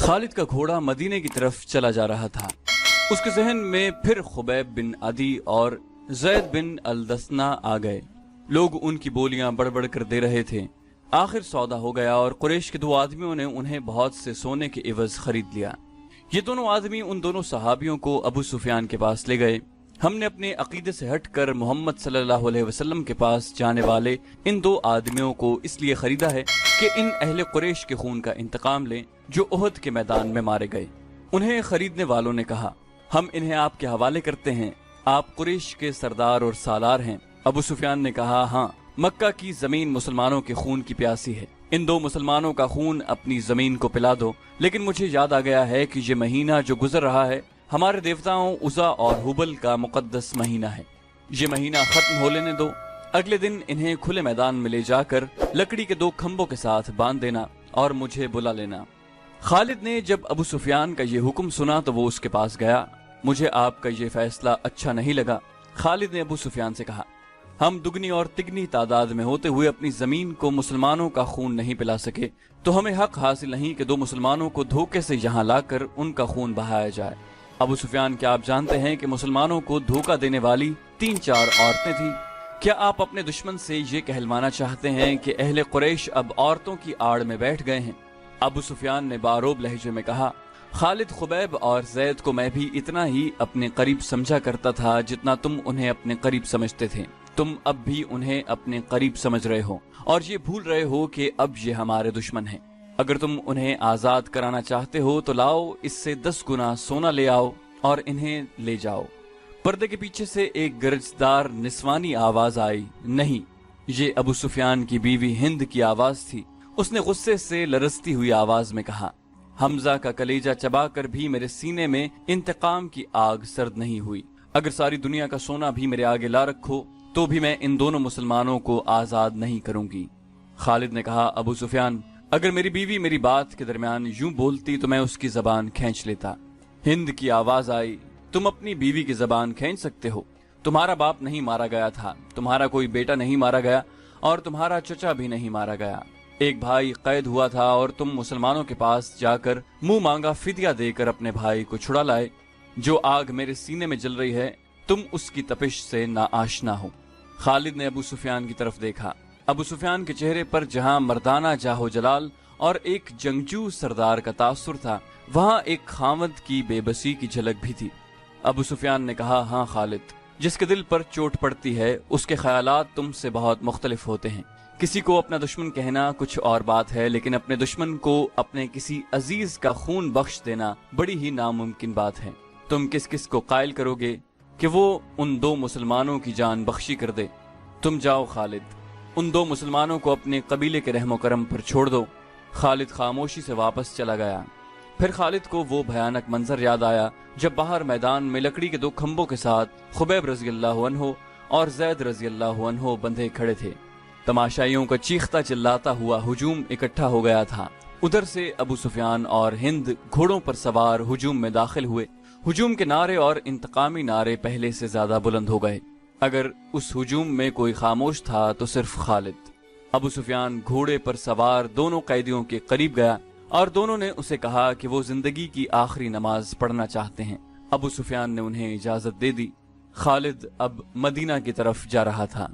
खालिद का घोड़ा मदीने की तरफ चला जा रहा था। उसके जहन में फिर खुबैब बिन अदी और ज़ैद बिन अल-दस्ना आ गए। लोग उनकी बोलियां बड़बड़ कर दे रहे थे। आखिर सौदा हो गया और कुरैश के दो आदमियों ने उन्हें बहुत से सोने के इवज खरीद लिया। ये दोनों आदमी उन दोनों सहाबियों को अबू सुफियान के पास ले गए। हमने अपने अकीदे से हटकर मोहम्मद सल्लल्लाहु अलैहि वसल्लम के पास जाने वाले इन दो आदमियों को इसलिए खरीदा है कि इन अहले कुरैश के खून का इंतकाम लें जो उहद के मैदान में मारे गए। उन्हें खरीदने वालों ने कहा, हम इन्हें आपके हवाले करते हैं, आप कुरैश के सरदार और सालार हैं। अबू सुफियान ने कहा, हाँ, मक्का की जमीन मुसलमानों के खून की प्यासी है, इन दो मुसलमानों का खून अपनी जमीन को पिला दो। लेकिन मुझे याद आ गया है कि ये महीना जो गुजर रहा है हमारे देवताओं उज़ा और हुबल का मुकद्दस महीना है। ये महीना खत्म हो लेने दो। अगले दिन इन्हें खुले मैदान में ले जाकर लकड़ी के दो खंभों के साथ बांध देना और मुझे बुला लेना। खालिद ने जब अबू सुफियान का ये हुक्म सुना तो वो उसके पास गया। मुझे आपका ये फैसला अच्छा नहीं लगा। खालिद ने अबू सुफियान से कहा, हम दुगनी और तिगनी तादाद में होते हुए अपनी जमीन को मुसलमानों का खून नहीं पिला सके तो हमें हक हासिल नहीं कि दो मुसलमानों को धोखे से यहाँ लाकर उनका खून बहाया जाए। अबू सुफियान, क्या आप जानते हैं कि मुसलमानों को धोखा देने वाली 3-4 औरतें थीं? क्या आप अपने दुश्मन से ये कहलवाना चाहते हैं कि अहले कुरैश अब औरतों की आड़ में बैठ गए हैं? अबू सुफियान ने बारोब लहजे में कहा, खालिद, खुबैब और ज़ैद को मैं भी इतना ही अपने करीब समझा करता था जितना तुम उन्हें अपने करीब समझते थे। तुम अब भी उन्हें अपने करीब समझ रहे हो और ये भूल रहे हो कि अब ये हमारे दुश्मन हैं। अगर तुम उन्हें आजाद कराना चाहते हो तो लाओ, इससे 10 गुना सोना ले आओ और इन्हें ले जाओ। पर्दे के पीछे से एक गरजदार निस्वानी आवाज आई। नहीं, ये अबू सुफियान की बीवी हिंद की आवाज थी। उसने गुस्से से लरजती हुई आवाज में कहा, हमजा का कलेजा चबाकर भी मेरे सीने में इंतकाम की आग सर्द नहीं हुई। अगर सारी दुनिया का सोना भी मेरे आगे ला रखो तो भी मैं इन दोनों मुसलमानों को आजाद नहीं करूंगी। खालिद ने कहा, अबू सुफियान, अगर मेरी बीवी मेरी बात के दरमियान यूं बोलती तो मैं उसकी जबान खींच लेता। हिंद की आवाज आई, तुम अपनी बीवी की जबान खींच सकते हो? तुम्हारा बाप नहीं मारा गया था, तुम्हारा कोई बेटा नहीं मारा गया और तुम्हारा चचा भी नहीं मारा गया। एक भाई कैद हुआ था और तुम मुसलमानों के पास जाकर मुंह मांगा फिदिया देकर अपने भाई को छुड़ा लाए। जो आग मेरे सीने में जल रही है तुम उसकी तपिश से नाआशना हो। खालिद ने अबू सुफियान की तरफ देखा। अबू सुफियान के चेहरे पर जहां मर्दाना जाहो जलाल और एक जंगजू सरदार का तासुर था, वहां एक खामद की बेबसी की झलक भी थी। अबू सुफियान ने कहा, हाँ खालिद, जिसके दिल पर चोट पड़ती है उसके ख्यालात तुमसे बहुत मुख्तलिफ होते हैं। किसी को अपना दुश्मन कहना कुछ और बात है, लेकिन अपने दुश्मन को अपने किसी अजीज का खून बख्श देना बड़ी ही नामुमकिन बात है। तुम किस किस को कायल करोगे कि वो उन दो मुसलमानों की जान बख्शी कर दे? तुम जाओ खालिद, उन दो मुसलमानों को अपने कबीले के रहमो करम पर छोड़ दो। खालिद खामोशी से वापस चला गया। फिर खालिद को वो भयानक मंजर याद आया जब बाहर मैदान में लकड़ी के दो खंभों के साथ खुबैब रज़ियल्लाहु अन्हु और ज़ैद रज़ियल्लाहु अन्हु बंधे खड़े थे। तमाशाइयों का चीखता चिल्लाता हुआ हुजूम इकट्ठा हो गया था। उधर से अबू सुफियान और हिंद घोड़ों पर सवार हुजूम में दाखिल हुए। हुजूम के नारे और इंतकामी नारे पहले से ज्यादा बुलंद हो गए। अगर उस हुजूम में कोई खामोश था तो सिर्फ खालिद। अबू सुफियान घोड़े पर सवार दोनों कैदियों के करीब गया और दोनों ने उसे कहा कि वो जिंदगी की आखिरी नमाज पढ़ना चाहते हैं। अबू सुफियान ने उन्हें इजाजत दे दी। खालिद अब मदीना की तरफ जा रहा था।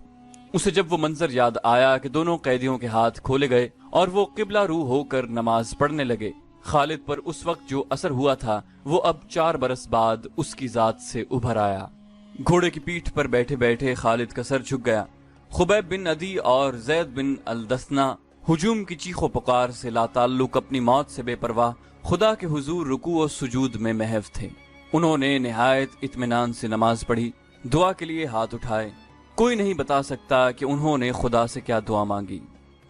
उसे जब वो मंजर याद आया कि दोनों कैदियों के हाथ खोले गए और वो किबला रू होकर नमाज पढ़ने लगे, खालिद पर उस वक्त जो असर हुआ था वो अब 4 बरस बाद उसकी जात से उभर आया। घोड़े की पीठ पर बैठे बैठे खालिद का सर झुक गया। खुबैब बिन अदी और ज़ैद बिन अल-दस्ना हुजूम की चीखों पुकार से लाताल्लुक अपनी मौत से बेपरवाह खुदा के हुजूर रुकू और सुजूद में महव थे। उन्होंने निहायत इत्मीनान से नमाज पढ़ी, दुआ के लिए हाथ उठाए। कोई नहीं बता सकता कि उन्होंने खुदा से क्या दुआ मांगी।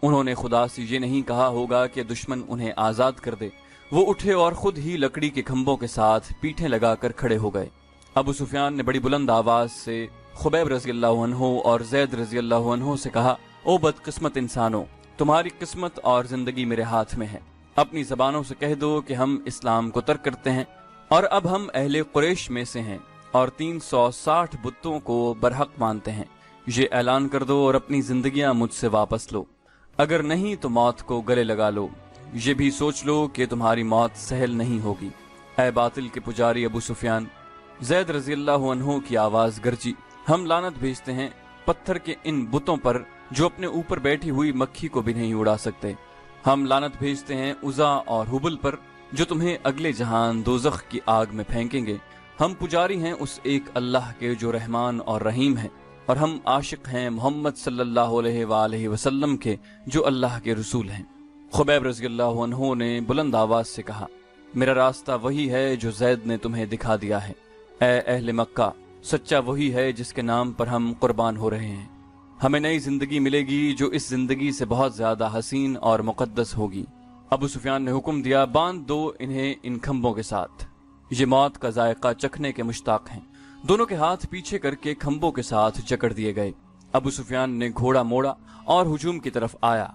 उन्होंने खुदा से ये नहीं कहा होगा कि दुश्मन उन्हें आजाद कर दे। वो उठे और खुद ही लकड़ी के खंभों के साथ पीठें लगाकर खड़े हो गए। अबू सुफियान ने बड़ी बुलंद आवाज से खुबैब रज़ियल्लाहु अन्हु और ज़ैद रज़ियल्लाहु अन्हु से कहा, ओ बदकिस्मत इंसानों, तुम्हारी किस्मत और जिंदगी मेरे हाथ में है। अपनी जबानों से कह दो कि हम इस्लाम को तर्क करते हैं और अब हम अहले कुरैश में से हैं और 360 बुतों को बरहक मानते हैं। ये ऐलान कर दो और अपनी जिंदगियां मुझसे वापस लो। अगर नहीं तो मौत को गले लगा लो। ये भी सोच लो कि तुम्हारी मौत सहल नहीं होगी। ऐ बातिल के पुजारी अबू सुफियान, ज़ैद रज़ी अल्लाह अन्हु की आवाज गरजी, हम लानत भेजते हैं पत्थर के इन बुतों पर जो अपने ऊपर बैठी हुई मक्खी को भी नहीं उड़ा सकते। हम लानत भेजते हैं उज़ा और हुबल पर जो तुम्हें अगले जहान दोज़ख की आग में फेंकेंगे। हम पुजारी हैं उस एक अल्लाह के जो रहमान और रहीम है, और हम आशिक हैं मोहम्मद सल्लल्लाहु अलैहि वसल्लम के जो अल्लाह के रसूल हैं। खुबैब रज़ी अल्लाह अन्हु ने बुलंद आवाज से कहा, मेरा रास्ता वही है जो ज़ैद ने तुम्हें दिखा दिया है। ऐ अहले मक्का, सच्चा वही है जिसके नाम पर हम कुर्बान हो रहे हैं। हमें नई जिंदगी मिलेगी जो इस जिंदगी से बहुत ज्यादा हसीन और मुकद्दस होगी। अबू सुफियान ने हुक्म दिया, बांध दो इन्हें इन खंभों के साथ, ये मौत का जायका चखने के मुश्ताक हैं। दोनों के हाथ पीछे करके खंभों के साथ जकड़ दिए गए। अबू सुफियान ने घोड़ा मोड़ा और हुजूम की तरफ आया।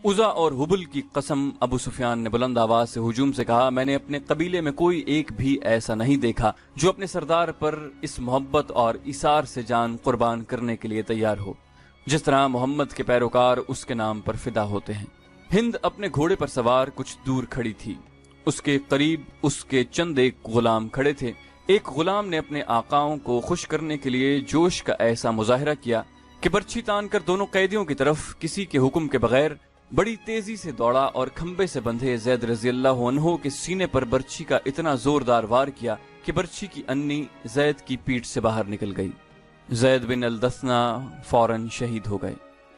उज़ा और हुबल की कसम, अबू सुफियान ने बुलंद आवाज से हुजूम से कहा, मैंने अपने कबीले में कोई एक भी ऐसा नहीं देखा जो अपने सरदार पर इस मोहब्बत और इसार से जान कुर्बान करने के लिए तैयार हो जिस तरह मोहम्मद के पैरोकार उसके नाम पर फिदा होते हैं। हिंद अपने घोड़े पर सवार कुछ दूर खड़ी थी। उसके करीब उसके चंद एक गुलाम खड़े थे। एक गुलाम ने अपने आकाओं को खुश करने के लिए जोश का ऐसा मुजाहिरा किया कि बर्छी तान कर दोनों कैदियों की तरफ किसी के हुक्म के बगैर बड़ी तेजी से दौड़ा और खंबे से बंधे ज़ैद रज़ी अल्लाह अन्हु के सीने पर बर्छी का इतना जोरदार वार किया कि बर्छी की अन्नी ज़ैद की पीठ से बाहर निकल गई। ज़ैद बिन अल-दस्ना फौरन शहीद हो गए।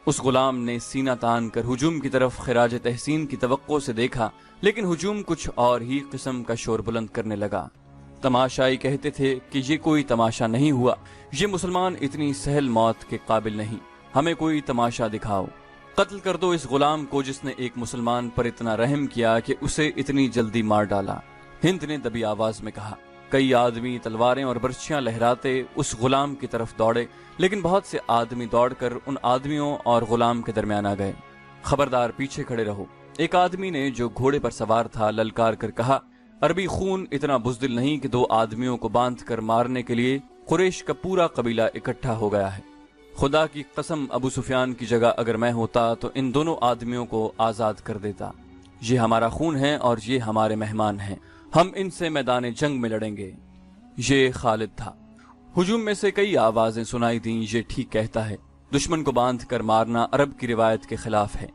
उस गुलाम ने सीना तान कर हुजूम की तरफ खिराज तहसीन की तवक्को से देखा, लेकिन हुजूम कुछ और ही किस्म का शोर बुलंद करने लगा। तमाशाई कहते थे कि ये कोई तमाशा नहीं हुआ, ये मुसलमान इतनी सहल मौत के काबिल नहीं, हमें कोई तमाशा दिखाओ। कत्ल कर दो इस गुलाम को जिसने एक मुसलमान पर इतना रहम किया कि उसे इतनी जल्दी मार डाला। हिंद ने दबी आवाज में कहा। कई आदमी तलवारें और बर्छियां लहराते उस गुलाम की तरफ दौड़े, लेकिन बहुत से आदमी दौड़कर उन आदमियों और गुलाम के दरमियान आ गए। खबरदार, पीछे खड़े रहो। एक आदमी ने जो घोड़े पर सवार था ललकार कर कहा, अरबी खून इतना बुज़दिल नहीं कि दो आदमियों को बांध कर मारने के लिए कुरैश का पूरा कबीला इकट्ठा हो गया है। खुदा की कसम, अबू सुफियान की जगह अगर मैं होता तो इन दोनों आदमियों को आजाद कर देता। ये हमारा खून है और ये हमारे मेहमान हैं, हम इनसे मैदान जंग में लड़ेंगे। ये खालिद था। हुजूम में से कई आवाजें सुनाई दी, ये ठीक कहता है, दुश्मन को बांध कर मारना अरब की रिवायत के खिलाफ है।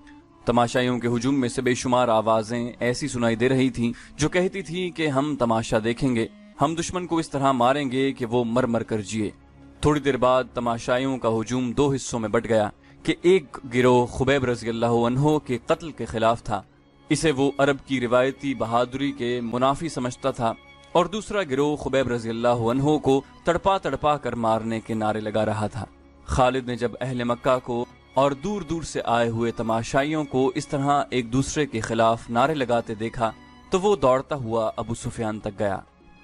तमाशाइयों के हुजूम में से बेशुमार आवाजें ऐसी सुनाई दे रही थीं जो कहती थी कि हम तमाशा देखेंगे, हम दुश्मन को इस तरह मारेंगे कि वो मर मर कर जिए। थोड़ी देर बाद तमाशाइयों का हुजूम दो हिस्सों में बट गया कि एक गिरोह खुबैब रज़ी अल्लाह अन्हु के कत्ल के खिलाफ था, इसे वो अरब की रिवायती बहादुरी के मुनाफी समझता था, और दूसरा गिरोह खुबैब रज़ी अल्लाह अन्हु को तड़पा तड़पा कर मारने के नारे लगा रहा था। खालिद ने जब अहले मक्का को और दूर दूर से आए हुए तमाशाइयों को इस तरह एक दूसरे के खिलाफ नारे लगाते देखा तो वो दौड़ता हुआ अबू सुफियान तक गया।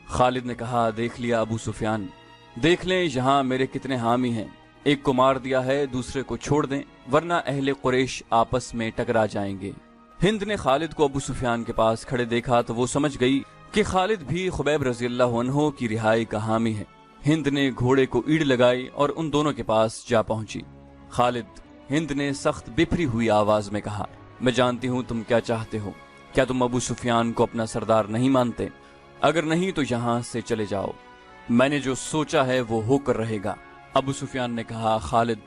खालिद ने कहा, देख लिया अबू सुफियान, देख लें यहाँ मेरे कितने हामी हैं। एक को मार दिया है, दूसरे को छोड़ दें, वरना अहले कुरैश आपस में टकरा जाएंगे। हिंद ने खालिद को अबू सुफियान के पास खड़े देखा तो वो समझ गई कि खालिद भी खुबैब रज़ी अल्लाह अन्हु की रिहाई का हामी है। हिंद ने घोड़े को ईड़ लगाई और उन दोनों के पास जा पहुंची। खालिद, हिंद ने सख्त बिफरी हुई आवाज में कहा, मैं जानती हूं तुम क्या चाहते हो। क्या तुम अबू सुफियान को अपना सरदार नहीं मानते? अगर नहीं तो यहां से चले जाओ, मैंने जो सोचा है वो होकर रहेगा। अबू सुफियान ने कहा, खालिद,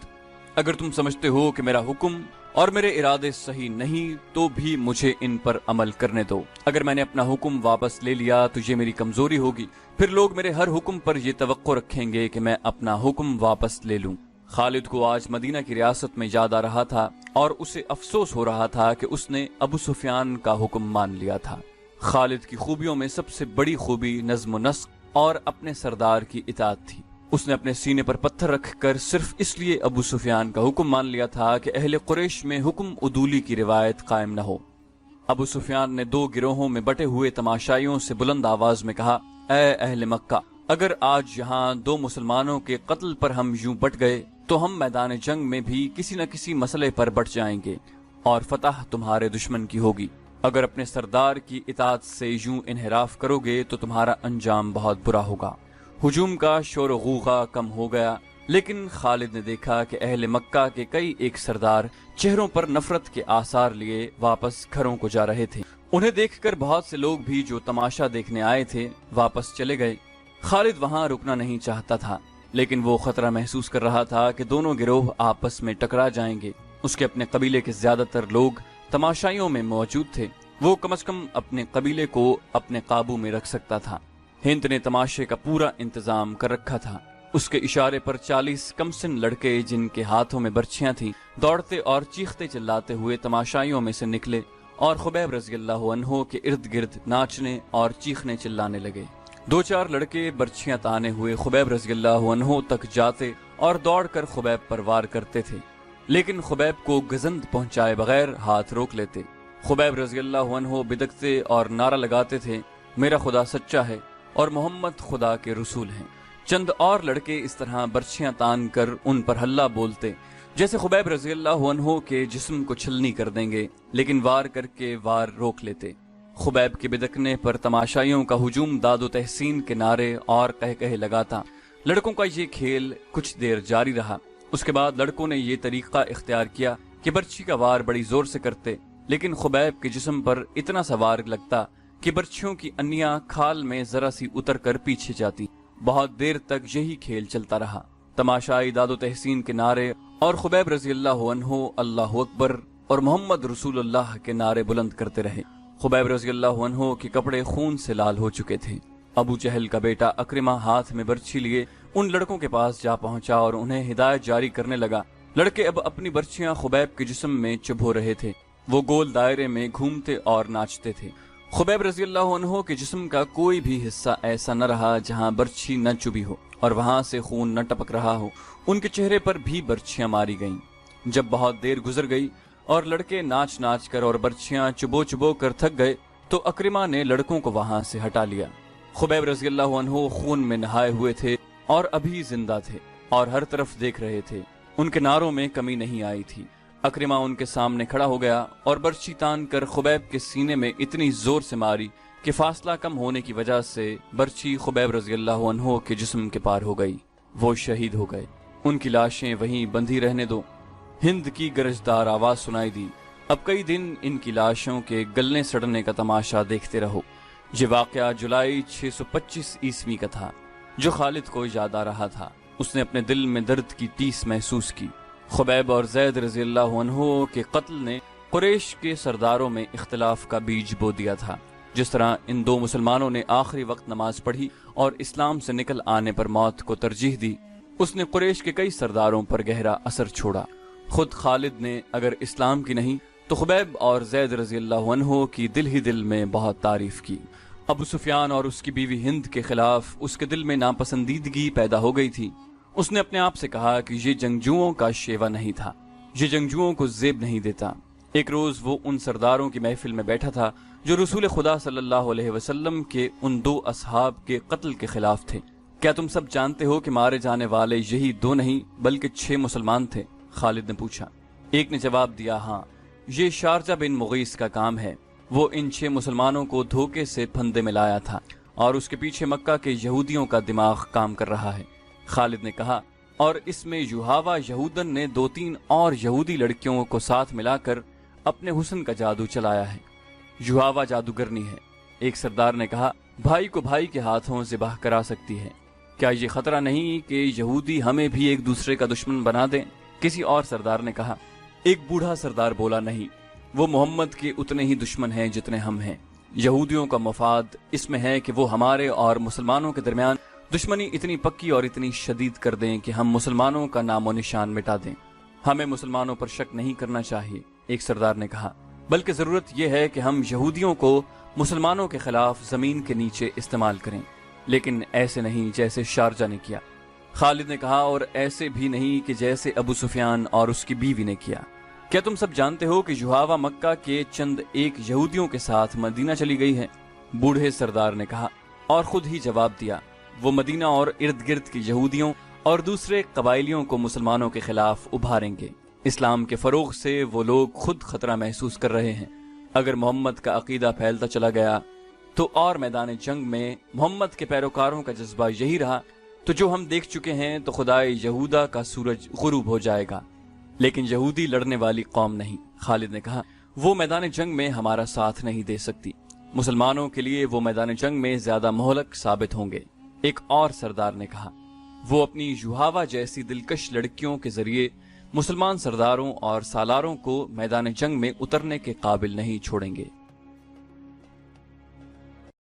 अगर तुम समझते हो कि मेरा हुक्म और मेरे इरादे सही नहीं तो भी मुझे इन पर अमल करने दो। अगर मैंने अपना हुक्म वापस ले लिया तो ये मेरी कमजोरी होगी, फिर लोग मेरे हर हुक्म पर ये तवक्को रखेंगे कि मैं अपना हुक्म वापस ले लूं। खालिद को आज मदीना की रियासत में याद आ रहा था और उसे अफसोस हो रहा था कि उसने अबू सुफियान का हुक्म मान लिया था। खालिद की खूबियों में सबसे बड़ी खूबी नज़्म व नस्क और अपने सरदार की इताअत थी। उसने अपने सीने पर पत्थर रखकर सिर्फ इसलिए अबू सुफियान का हुक्म मान लिया था कि अहले कुरैश में हुक्म उदूली की रिवायत कायम न हो। अबू सुफियान ने दो गिरोहों में बटे हुए तमाशाइयों से बुलंद आवाज में कहा, ऐ अहले मक्का, अगर आज यहाँ दो मुसलमानों के कत्ल पर हम यूं बट गए तो हम मैदान जंग में भी किसी न किसी मसले पर बट जाएंगे और फतह तुम्हारे दुश्मन की होगी। अगर अपने सरदार की इताअत से यूं इन्हिराफ करोगे तो तुम्हारा अंजाम बहुत बुरा होगा। हुजूम का शोर गूगा कम हो गया, लेकिन खालिद ने देखा कि अहले मक्का के कई एक सरदार चेहरों पर नफरत के आसार लिए वापस घरों को जा रहे थे। انہیں دیکھ کر بہت سے لوگ بھی جو تماشا دیکھنے آئے تھے واپس چلے گئے۔ خالد وہاں رکنا نہیں چاہتا تھا، لیکن وہ خطرہ محسوس کر رہا تھا کہ دونوں گروہ آپس میں ٹکرا جائیں گے۔ اس کے اپنے قبیلے کے زیادہ تر لوگ تماشائیوں میں موجود تھے، وہ کم از کم اپنے قبیلے کو اپنے قابو میں رکھ سکتا تھا۔ ہند نے تماشے کا پورا انتظام کر رکھا تھا۔ اس کے اشارے پر 40 کمسن لڑکے جن کے ہاتھوں میں برچھیاں تھیں دوڑتے اور چیختے چلاتے ہوئے تماشائیوں میں سے نکلے اور خبیب رضی اللہ عنہ کے ارد گرد ناچنے اور چیخنے چلانے لگے۔ 2-4 لڑکے برچھیاں تانے ہوئے خبیب رضی اللہ عنہ تک جاتے اور دوڑ کر خبیب پر وار کرتے تھے، لیکن خبیب کو گزند پہنچائے بغیر ہاتھ روک لیتے۔ خبیب رضی اللہ عنہ بدکتے اور نعرہ لگاتے تھے، میرا خدا سچا ہے اور محمد خدا کے رسول ہیں۔ چند اور لڑکے اس طرح برچھیاں تان کر ان پر ہلہ بولتے جیسے خبیب رضی اللہ عنہ کے جسم کو چھلنی کر دیں گے، لیکن وار کر کے وار روک لیتے۔ خبیب کے بدکنے پر تماشائیوں کا ہجوم داد و تحسین کے نعرے اور کہے لگاتا۔ لڑکوں کا یہ کھیل کچھ دیر جاری رہا۔ اس کے بعد لڑکوں نے یہ طریقہ اختیار کیا کہ برچھی کا وار بڑی زور سے کرتے، لیکن خبیب کے جسم پر اتنا سا وار لگتا کہ برچھیوں کی انیاں کھال میں ذرا سی اتر کر پیچھے جاتی۔ بہت دیر تک یہی کھیل چلتا رہا۔ تماشائی داد و تحسین کے نعرے اور خبیب رضی اللہ عنہ اللہ اکبر اور محمد رسول اللہ کے نعرے بلند کرتے رہے۔ خبیب رضی اللہ عنہ کے کپڑے خون سے لال ہو چکے تھے۔ ابو جہل کا بیٹا اکرمہ ہاتھ میں برچھی لیے ان لڑکوں کے پاس جا پہنچا اور انہیں ہدایت جاری کرنے لگا۔ لڑکے اب اپنی برچیاں خبیب کے جسم میں چبھو رہے تھے۔ وہ گول دائرے میں گھومتے اور ناچتے تھے۔ خبیب رضی اللہ عنہ کے جسم کا کوئی بھی حصہ ایسا نہ رہا جہاں برچھی نہ چبھی ہو اور وہاں سے خون نہ ٹپک رہا ہو۔ ان کے چہرے پر بھی برچیاں ماری گئیں۔ جب بہت دیر گزر گئی اور لڑکے ناچ ناچ کر اور برچیاں چبو کر تھک گئے تو اکرمہ نے لڑکوں کو وہاں سے ہٹا لیا۔ خبیب رضی اللہ عنہ خون میں نہائے ہوئے تھے اور ابھی زندہ تھے اور ہر طرف دیکھ رہے تھے۔ ان کے نعروں میں کمی نہیں آئی تھی۔ اکرمہ ان کے سامنے کھڑا ہو گیا اور برچھی تان کر خبیب کے سینے میں اتنی زور سے ماری کہ فاصلہ کم ہونے کی وجہ سے برچھی خبیب رضی اللہ عنہ کے جسم کے پار ہو گئی۔ وہ شہید ہو گئے۔ ان کی لاشیں وہیں بندھی رہنے دو۔ ہند کی گرجدار آواز سنائی دی، اب کئی دن ان کی لاشوں کے گلنے سڑنے کا تماشا دیکھتے رہو۔ یہ واقعہ جولائی 625 عیسوی کا تھا جو خالد کو یاد آ رہا تھا۔ اس نے اپنے دل میں درد کی ٹیس محسوس کی۔ خبیب اور زید رضی اللہ عنہ کے قتل نے قریش کے سرداروں میں اختلاف کا بیج بو دیا تھا۔ جس طرح ان دو مسلمانوں نے آخری وقت نماز پڑھی اور اسلام سے نکل آنے پر موت کو ترجیح دی، اس نے قریش کے کئی سرداروں پر گہرا اثر چھوڑا۔ خود خالد نے اگر اسلام کی نہیں تو خبیب اور زید رضی اللہ عنہ کی دل ہی دل میں بہت تعریف کی۔ ابو سفیان اور اس کی بیوی ہند کے خلاف اس کے دل میں ناپسندیدگی پیدا ہو گئی تھی۔ اس نے اپنے آپ سے کہا کہ یہ جنگجوؤں کا شیوا نہیں تھا، یہ جنگجوؤں کو زیب نہیں دیتا۔ ایک روز وہ ان سرداروں کی محفل میں بیٹھا تھا جو رسول خدا صلی اللہ علیہ وسلم کے ان 2 اصحاب کے قتل کے خلاف تھے۔ کیا تم سب جانتے ہو کہ مارے جانے والے یہی 2 نہیں بلکہ 6 مسلمان تھے؟ خالد نے پوچھا۔ ایک نے جواب دیا، ہاں، یہ شارجہ بن مغیث کا کام ہے۔ وہ ان 6 مسلمانوں کو دھوکے سے پھندے میں لایا تھا اور اس کے پیچھے مکہ کے یہودیوں کا دماغ کام کر رہا ہے۔ خالد نے کہا، اور اس میں یوہاوا یہودن نے 2-3 اور یہودی لڑکیوں کو ساتھ ملا کر اپنے حسن کا جادو چلایا ہے۔ یوہاوا جادوگرنی ہے۔ ایک سردار نے کہا، بھائی کو بھائی کے ہاتھوں ذبح کرا سکتی ہے، کیا یہ خطرہ نہیں کہ یہودی ہمیں بھی ایک دوسرے کا دشمن بنا دیں؟ کسی اور سردار نے کہا۔ ایک بوڑھا سردار بولا، نہیں، وہ محمد کے اتنے ہی دشمن ہیں جتنے ہم ہیں۔ یہودیوں کا مفاد اس میں ہے کہ وہ ہمارے اور مسلمانوں کے درمیان دشمنی اتنی پکی اور اتنی شدید کر دیں کہ ہم مسلمانوں کا نام و نشان مٹا دیں۔ ہمیں مسلمانوں پر شک نہیں کرنا چاہیے، ایک سردار نے کہا، بلکہ ضرورت یہ ہے کہ ہم یہودیوں کو مسلمانوں کے خلاف زمین کے نیچے استعمال کریں، لیکن ایسے نہیں جیسے شارجہ نے کیا۔ خالد نے کہا، اور ایسے بھی نہیں کہ جیسے ابو سفیان اور اس کی بیوی نے کیا۔ کیا تم سب جانتے ہو کہ یوہاوا مکہ کے چند ایک یہودیوں کے ساتھ مدینہ چلی گئی ہے؟ بوڑھے سردار نے کہا، اور خود ہی جواب دیا، وہ مدینہ اور ارد گرد کی یہودیوں اور دوسرے قبائلیوں کو مسلمانوں کے خلاف ابھاریں گے۔ اسلام کے فروغ سے وہ لوگ خود خطرہ محسوس کر رہے ہیں۔ اگر محمد کا عقیدہ پھیلتا چلا گیا تو اور میدان جنگ میں محمد کے پیروکاروں کا جذبہ یہی رہا تو جو ہم دیکھ چکے ہیں تو خدائے یہودا کا سورج غروب ہو جائے گا، لیکن یہودی لڑنے والی قوم نہیں۔ خالد نے کہا، وہ میدان جنگ میں ہمارا ساتھ نہیں دے سکتی. مسلمانوں کے لیے وہ میدان جنگ میں زیادہ مہلک ثابت ہوں گے. ایک اور سردار نے کہا. وہ اپنی یوہاوا جیسی دلکش لڑکیوں کے ذریعے مسلمان سرداروں اور سالاروں کو میدان جنگ میں اترنے کے قابل نہیں چھوڑیں گے.